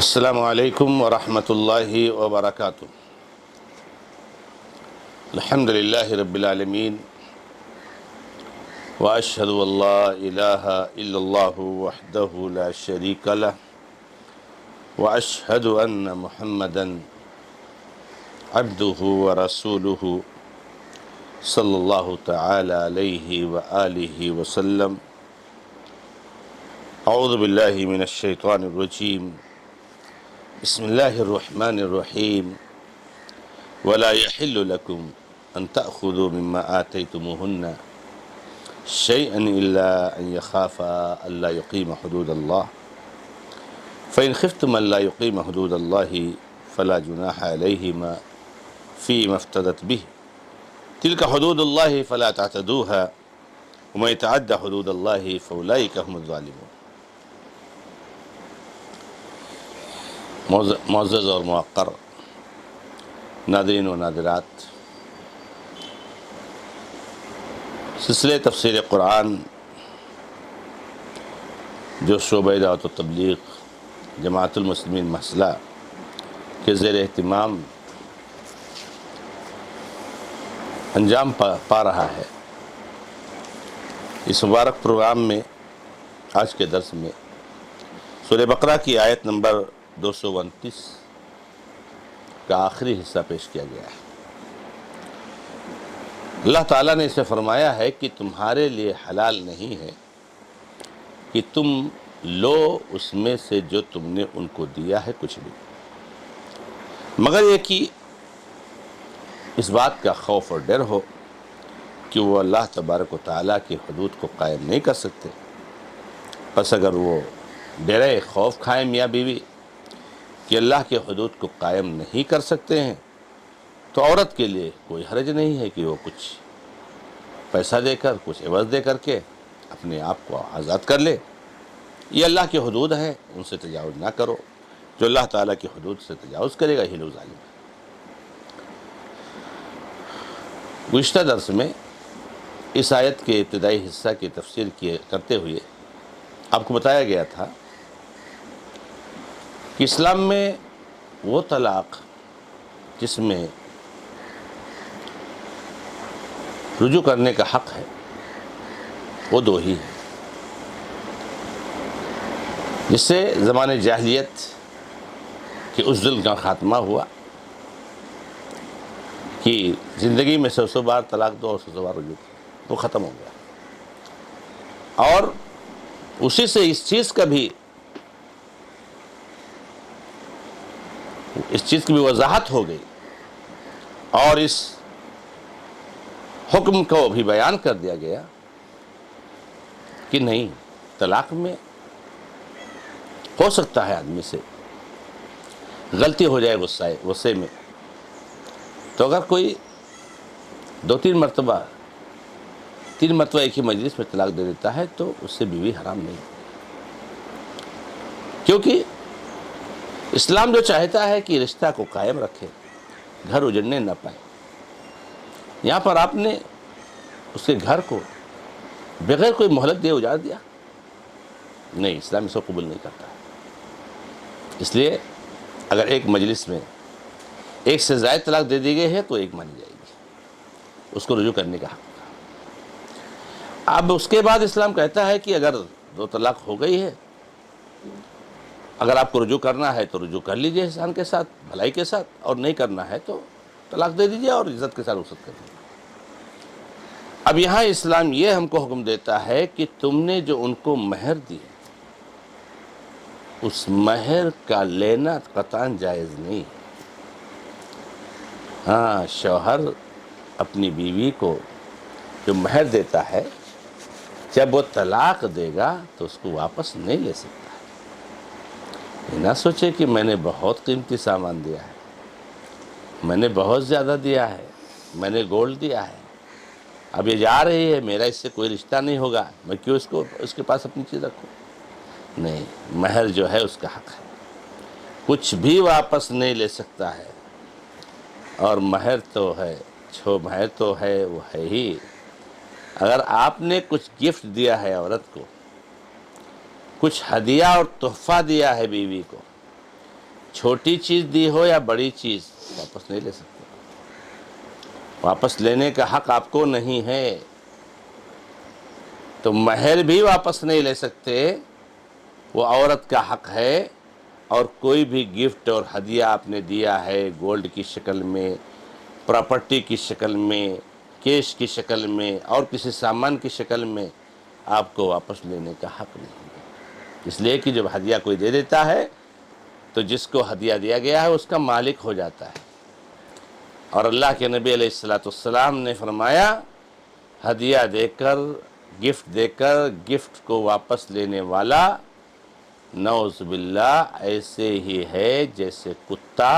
السلام علیکم ورحمۃ اللہ وبرکاتہ۔ الحمد للہ رب العالمین واشہد ان لا الہ الا اللہ وحدہ لا شریک لہ واشہد ان محمدا عبدہ ورسولہ صلی اللہ تعالی علیہ وآلہ وسلم۔ اعوذ باللہ من الشیطان الرجیم، بسم اللہ الرحمن الرحیم۔ ولا يحل لكم أن تأخذوا مما آتيتموهن شيئا إلا أن يخافا ألا يقيم حدود الله فإن خفتم ألا يقيم حدود الله فلا جناح عليهما فيما افتدت به تلك حدود الله فلا تعتدوها ومن يتعد حدود الله فأولئك هم الظالمون۔ معزز اور موقر ناظرین و ناظرات، سلسلہ تفسیر قرآن جو شعبہ دعوت و تبلیغ جماعت المسلمین محصلہ کے زیر اہتمام انجام پا رہا ہے، اس مبارک پروگرام میں آج کے درس میں سورہ بقرہ کی آیت نمبر 229 کا آخری حصہ پیش کیا گیا ہے۔ اللہ تعالیٰ نے اسے فرمایا ہے کہ تمہارے لیے حلال نہیں ہے کہ تم لو اس میں سے جو تم نے ان کو دیا ہے کچھ بھی، مگر یہ کہ اس بات کا خوف اور ڈر ہو کہ وہ اللہ تبارک و تعالیٰ کی حدود کو قائم نہیں کر سکتے۔ پس اگر وہ ڈرے خوف کھائیں میاں بیوی کہ اللہ کے حدود کو قائم نہیں کر سکتے ہیں، تو عورت کے لیے کوئی حرج نہیں ہے کہ وہ کچھ پیسہ دے کر، کچھ عوض دے کر کے اپنے آپ کو آزاد کر لے۔ یہ اللہ کی حدود ہیں، ان سے تجاوز نہ کرو۔ جو اللہ تعالیٰ کی حدود سے تجاوز کرے گا ہی ظالم ہے۔ گزشتہ درس میں اس آیت کے ابتدائی حصہ کی تفسیر کرتے ہوئے آپ کو بتایا گیا تھا کہ اسلام میں وہ طلاق جس میں رجوع کرنے کا حق ہے وہ دو ہی ہے، جس سے زمانے جاہلیت کے اس ظلم کا خاتمہ ہوا کہ زندگی میں 100 بار طلاق دو اور 100 بار رجوع وہ ختم ہو گیا، اور اسی سے اس چیز کی بھی وضاحت ہو گئی اور اس حکم کو بھی بیان کر دیا گیا کہ نہیں، طلاق میں ہو سکتا ہے آدمی سے غلطی ہو جائے غصے میں، تو اگر کوئی 2-3 مرتبہ 3 مرتبہ ایک ہی مجلس میں طلاق دے دیتا ہے تو اس سے بیوی حرام نہیں، کیونکہ اسلام جو چاہتا ہے کہ رشتہ کو قائم رکھے، گھر اجڑنے نہ پائے۔ یہاں پر آپ نے اس کے گھر کو بغیر کوئی مہلت دیے اجاڑ دیا، نہیں، اسلام اس کو قبول نہیں کرتا۔ اس لیے اگر ایک مجلس میں ایک سے زائد طلاق دے دی گئی ہے تو ایک مانی جائے گی، اس کو رجوع کرنے کا حق۔ اب اس کے بعد اسلام کہتا ہے کہ اگر 2 طلاق ہو گئی ہے، اگر آپ کو رجوع کرنا ہے تو رجوع کر لیجئے احسان کے ساتھ، بھلائی کے ساتھ، اور نہیں کرنا ہے تو طلاق دے دیجئے اور عزت کے ساتھ رخصت کر دیجئے۔ اب یہاں اسلام یہ ہم کو حکم دیتا ہے کہ تم نے جو ان کو مہر دی، اس مہر کا لینا قطعاً جائز نہیں۔ ہاں، شوہر اپنی بیوی کو جو مہر دیتا ہے، جب وہ طلاق دے گا تو اس کو واپس نہیں لے سکتا۔ یہ نہ سوچے کہ میں نے بہت قیمتی سامان دیا ہے، میں نے بہت زیادہ دیا ہے، میں نے گولڈ دیا ہے، اب یہ جا رہی ہے، میرا اس سے کوئی رشتہ نہیں ہوگا، میں کیوں اس کے پاس اپنی چیز رکھوں؟ نہیں، مہر جو ہے اس کا حق ہے، کچھ بھی واپس نہیں لے سکتا ہے۔ اور مہر تو ہے وہ ہے ہی۔ اگر آپ نے کچھ گفٹ دیا ہے عورت کو، کچھ ہدیہ اور تحفہ دیا ہے بیوی کو، چھوٹی چیز دی ہو یا بڑی چیز واپس نہیں لے سکتے. واپس لینے کا حق آپ کو نہیں ہے. تو مہر بھی واپس نہیں لے سکتے، وہ عورت کا حق ہے. اور کوئی بھی گفٹ اور ہدیہ آپ نے دیا ہے گولڈ کی شکل میں، پراپرٹی کی شکل میں، کیش کی شکل میں اور کسی سامان کی شکل میں، آپ کو واپس لینے کا حق نہیں ہے. اس لیے کہ جب ہدیہ کوئی دے دیتا ہے تو جس کو ہدیہ دیا گیا ہے اس کا مالک ہو جاتا ہے. اور اللہ کے نبی علیہ السلام نے فرمایا ہدیہ دے کر، گفٹ دے کر گفٹ کو واپس لینے والا نعوذ باللہ ایسے ہی ہے جیسے کتا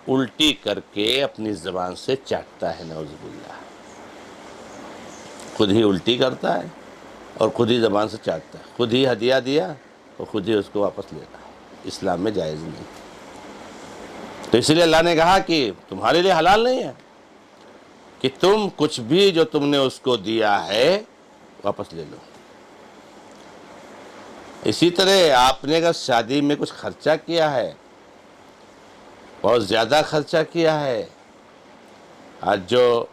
الٹی کر کے اپنی زبان سے چاٹتا ہے. نعوذ باللہ، خود ہی الٹی کرتا ہے اور خود ہی زبان سے چاٹتا ہے. خود ہی ہدیہ دیا اور خود ہی اس کو واپس لیتا ہے. اسلام میں جائز نہیں. تو اس لیے اللہ نے کہا کہ تمہارے لیے حلال نہیں ہے کہ تم کچھ بھی جو تم نے اس کو دیا ہے واپس لے لو. اسی طرح آپ نے اگر شادی میں کچھ خرچہ کیا ہے، بہت زیادہ خرچہ کیا ہے، آج جو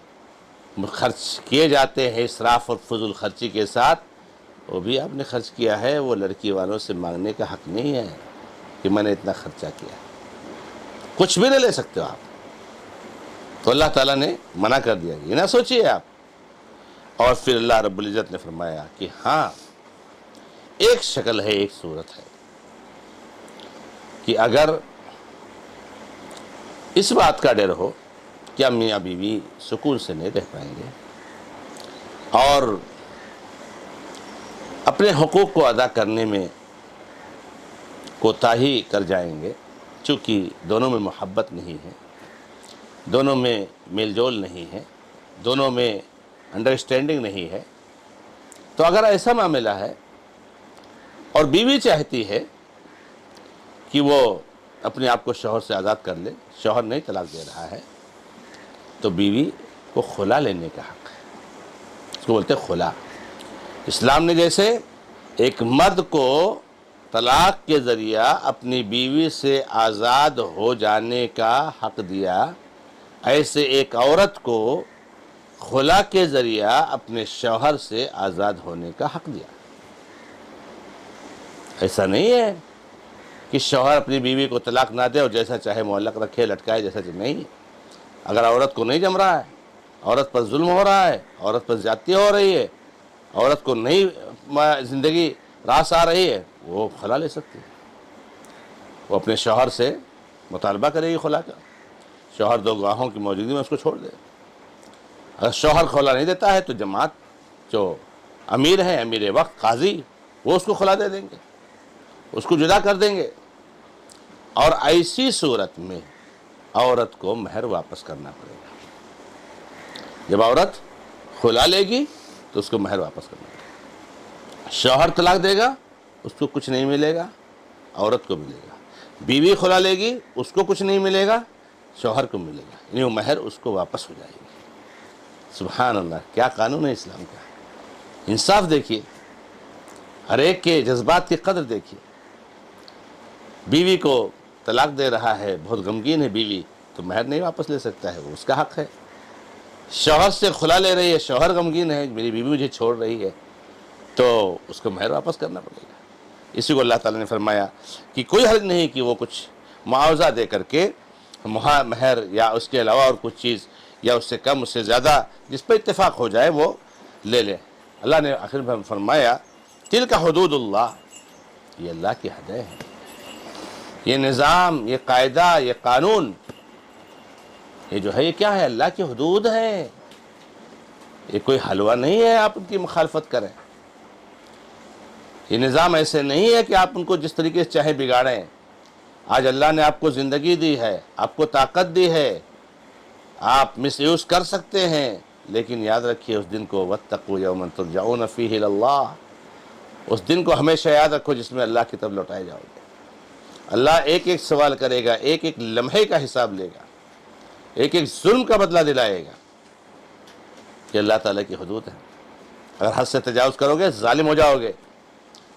خرچ کیے جاتے ہیں اسراف اور فضول خرچی کے ساتھ، وہ بھی آپ نے خرچ کیا ہے، وہ لڑکی والوں سے مانگنے کا حق نہیں ہے کہ میں نے اتنا خرچہ کیا. کچھ بھی نہیں لے سکتے ہو آپ. تو اللہ تعالیٰ نے منع کر دیا، یہ نہ سوچیے آپ. اور پھر اللہ رب العزت نے فرمایا کہ ہاں ایک شکل ہے، ایک صورت ہے کہ اگر اس بات کا ڈر ہو کہ میاں بیوی سکون سے نہیں رہ پائیں گے اور اپنے حقوق کو ادا کرنے میں کوتاہی کر جائیں گے، چونکہ دونوں میں محبت نہیں ہے، دونوں میں میل جول نہیں ہے، دونوں میں انڈرسٹینڈنگ نہیں ہے. تو اگر ایسا معاملہ ہے اور بیوی چاہتی ہے کہ وہ اپنے آپ کو شوہر سے آزاد کر لے، شوہر نہیں طلاق دے رہا ہے، تو بیوی کو خلا لینے کا حق ہے. اس کو بولتے ہیں خلا. اسلام نے جیسے ایک مرد کو طلاق کے ذریعہ اپنی بیوی سے آزاد ہو جانے کا حق دیا، ایسے ایک عورت کو خلا کے ذریعہ اپنے شوہر سے آزاد ہونے کا حق دیا. ایسا نہیں ہے کہ شوہر اپنی بیوی کو طلاق نہ دے اور جیسا چاہے معلق رکھے، لٹکائے، جیسا چاہے. نہیں. اگر عورت کو نہیں جم رہا ہے، عورت پر ظلم ہو رہا ہے، عورت پر زیادتی ہو رہی ہے، عورت کو نہیں زندگی راس آ رہی ہے، وہ خلا لے سکتی ہے. وہ اپنے شوہر سے مطالبہ کرے گی خلا کا. شوہر دو گواہوں کی موجودگی میں اس کو چھوڑ دے. اگر شوہر خلا نہیں دیتا ہے تو جماعت جو امیر ہیں، امیر وقت قاضی، وہ اس کو خلا دے دیں گے، اس کو جدا کر دیں گے. اور ایسی صورت میں عورت کو مہر واپس کرنا پڑے گا. جب عورت خلا لے گی تو اس کو مہر واپس کرنا پڑے گا. شوہر طلاق دے گا، اس کو کچھ نہیں ملے گا، عورت کو ملے گا. بیوی خلا لے گی، اس کو کچھ نہیں ملے گا، شوہر کو ملے گا. یعنی وہ مہر اس کو واپس ہو جائے گی. سبحان اللہ، کیا قانون ہے اسلام کا. انصاف دیکھیے، ہر ایک کے جذبات کی قدر دیکھیے. بیوی کو طلاق دے رہا ہے، بہت غمگین ہے بیوی، تو مہر نہیں واپس لے سکتا ہے، وہ اس کا حق ہے. شوہر سے خلا لے رہی ہے، شوہر غمگین ہے، میری بیوی مجھے چھوڑ رہی ہے، تو اس کو مہر واپس کرنا پڑے گا. اسی کو اللہ تعالیٰ نے فرمایا کہ کوئی حرج نہیں کہ وہ کچھ معاوضہ دے کر کے مہر یا اس کے علاوہ اور کچھ چیز یا اس سے کم، اس سے زیادہ، جس پہ اتفاق ہو جائے وہ لے لے. اللہ نے آخر میں فرمایا تلک حدود اللہ، یہ اللہ کی حدیں ہیں. یہ نظام، یہ قاعدہ، یہ قانون، یہ جو ہے یہ کیا ہے؟ اللہ کی حدود ہے. یہ کوئی حلوہ نہیں ہے آپ ان کی مخالفت کریں. یہ نظام ایسے نہیں ہے کہ آپ ان کو جس طریقے سے چاہے بگاڑیں. آج اللہ نے آپ کو زندگی دی ہے، آپ کو طاقت دی ہے، آپ مس یوز کر سکتے ہیں، لیکن یاد رکھیے اس دن کو واتقوا یوما ترجعون فیہ الی اللہ. اس دن کو ہمیشہ یاد رکھو جس میں اللہ کی طرف لوٹائے جاؤ گے. اللہ ایک ایک سوال کرے گا، ایک ایک لمحے کا حساب لے گا، ایک ایک ظلم کا بدلہ دلائے گا. یہ اللہ تعالیٰ کی حدود ہے. اگر حد سے تجاوز کرو گے ظالم ہو جاؤ گے.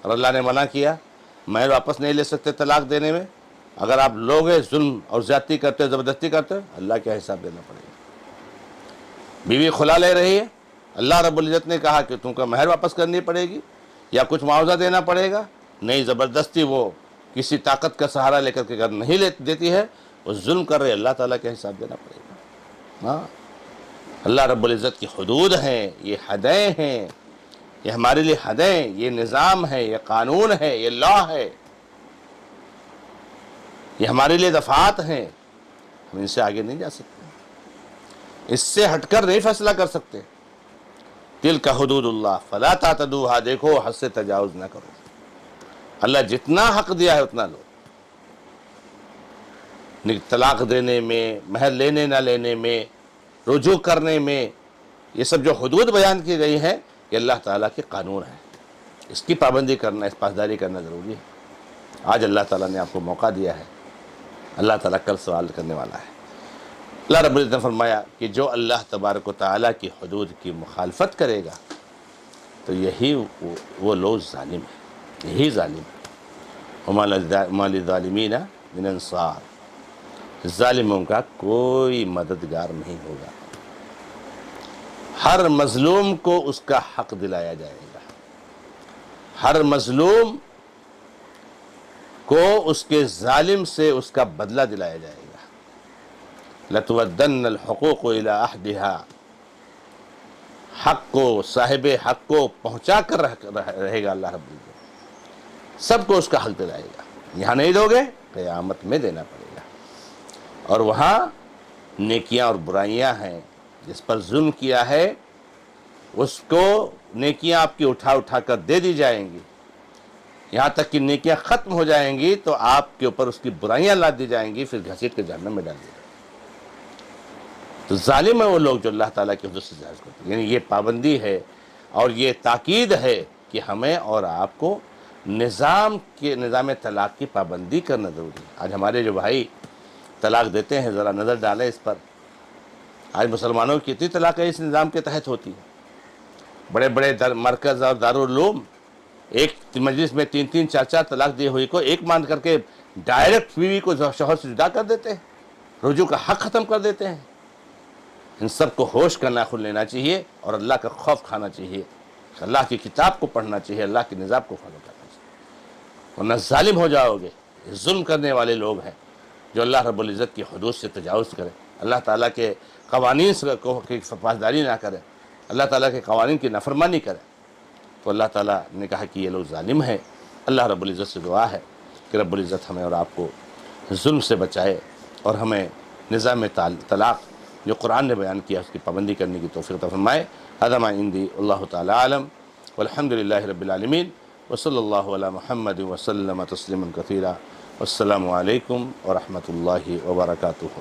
اور اللہ نے منع کیا، مہر واپس نہیں لے سکتے طلاق دینے میں، اگر آپ لوگ ظلم اور زیادتی کرتے زبردستی کرتے اللہ کیا حساب دینا پڑے گا. بیوی خلا لے رہی ہے, اللہ رب العزت نے کہا کہ تم کو مہر واپس کرنی پڑے گی یا کچھ معاوضہ دینا پڑے گا. نہیں, زبردستی وہ کسی طاقت کا سہارا لے کر کے اگر نہیں دیتی ہے, وہ ظلم کر رہے, اللہ تعالیٰ کا حساب دینا پڑے گا. ہاں, اللہ رب العزت کی حدود ہیں, یہ حدیں ہیں, یہ ہمارے لیے حدیں, یہ نظام ہے, یہ قانون ہے, یہ لا ہے, یہ ہمارے لیے دفعات ہیں. ہم ان سے آگے نہیں جا سکتے, اس سے ہٹ کر نہیں فیصلہ کر سکتے. تلک حدود اللہ فلا تعتدوها, دیکھو حد سے تجاوز نہ کرو. اللہ جتنا حق دیا ہے اتنا لو. طلاق دینے میں, مہر لینے نہ لینے میں, رجوع کرنے میں, یہ سب جو حدود بیان کی گئی ہیں یہ اللہ تعالیٰ کے قانون ہے. اس کی پابندی کرنا, اس پاسداری کرنا ضروری ہے. آج اللہ تعالیٰ نے آپ کو موقع دیا ہے, اللہ تعالیٰ کل سوال کرنے والا ہے. اللہ رب العزت نے فرمایا کہ جو اللہ تبارک و تعالیٰ کی حدود کی مخالفت کرے گا تو یہی وہ لوگ ظالم ہیں, یہی ظالم ہیں. وَمَا لِلظَّالِمِينَ مِنْ أَنصَارٍ, ظالموں کا کوئی مددگار نہیں ہوگا. ہر مظلوم کو اس کا حق دلایا جائے گا, ہر مظلوم کو اس کے ظالم سے اس کا بدلہ دلایا جائے گا. لَتُوَدَّنَّ الْحُقُوقُ إِلَىٰ أَحْدِهَا, حق کو, صاحب حق کو پہنچا کر رہے گا اللہ رب العزت, سب کو اس کا حق دلائے گا. یہاں نہیں دو گے, قیامت میں دینا پڑے گا. اور وہاں نیکیاں اور برائیاں ہیں, جس پر ظلم کیا ہے اس کو نیکیاں آپ کی اٹھا اٹھا کر دے دی جائیں گی, یہاں تک کہ نیکیاں ختم ہو جائیں گی تو آپ کے اوپر اس کی برائیاں لاد دی جائیں گی, پھر گھسیٹ کے جہنم میں ڈال دی جائیں گی. تو ظالم ہیں وہ لوگ جو اللہ تعالیٰ کی حدود سے تجاوز کرتے ہیں. یعنی یہ پابندی ہے اور یہ تاکید ہے کہ ہمیں اور آپ کو نظام طلاق کی پابندی کرنا ضروری ہے. آج ہمارے جو بھائی طلاق دیتے ہیں, ذرا نظر ڈالیں اس پر. آج مسلمانوں کی کتنی طلاقیں اس نظام کے تحت ہوتی ہیں. بڑے بڑے مرکز اور دارالعلوم ایک مجلس میں 3 4 طلاق دی ہوئی کو ایک مان کر کے ڈائریکٹ بیوی کو شوہر سے جدا کر دیتے ہیں, رجوع کا حق ختم کر دیتے ہیں. ان سب کو ہوش کا ناخن لینا چاہیے اور اللہ کا خوف کھانا چاہیے, اللہ کی کتاب کو پڑھنا چاہیے, اللہ کے نظام کو فالو کرنا چاہیے, ورنہ ظالم ہو جاؤ گے. ظلم کرنے والے لوگ ہیں جو اللہ رب العزت کی حدود سے تجاوز کریں, اللہ تعالیٰ کے قوانین کی پاسداری نہ کریں, اللہ تعالیٰ کے قوانین کی نافرمانی کریں, تو اللہ تعالیٰ نے کہا کہ یہ لوگ ظالم ہیں. اللہ رب العزت سے دعا ہے کہ رب العزت ہمیں اور آپ کو ظلم سے بچائے اور ہمیں نظام طلاق جو قرآن نے بیان کیا اس کی پابندی کرنے کی توفیق عطا فرمائے. هذا ما عندي والله تعالی عالم والحمد لله رب العالمین وصلی اللہ علی محمد وسلم تسلیما کثیرا. والسلام علیکم ورحمۃ اللہ وبرکاتہ.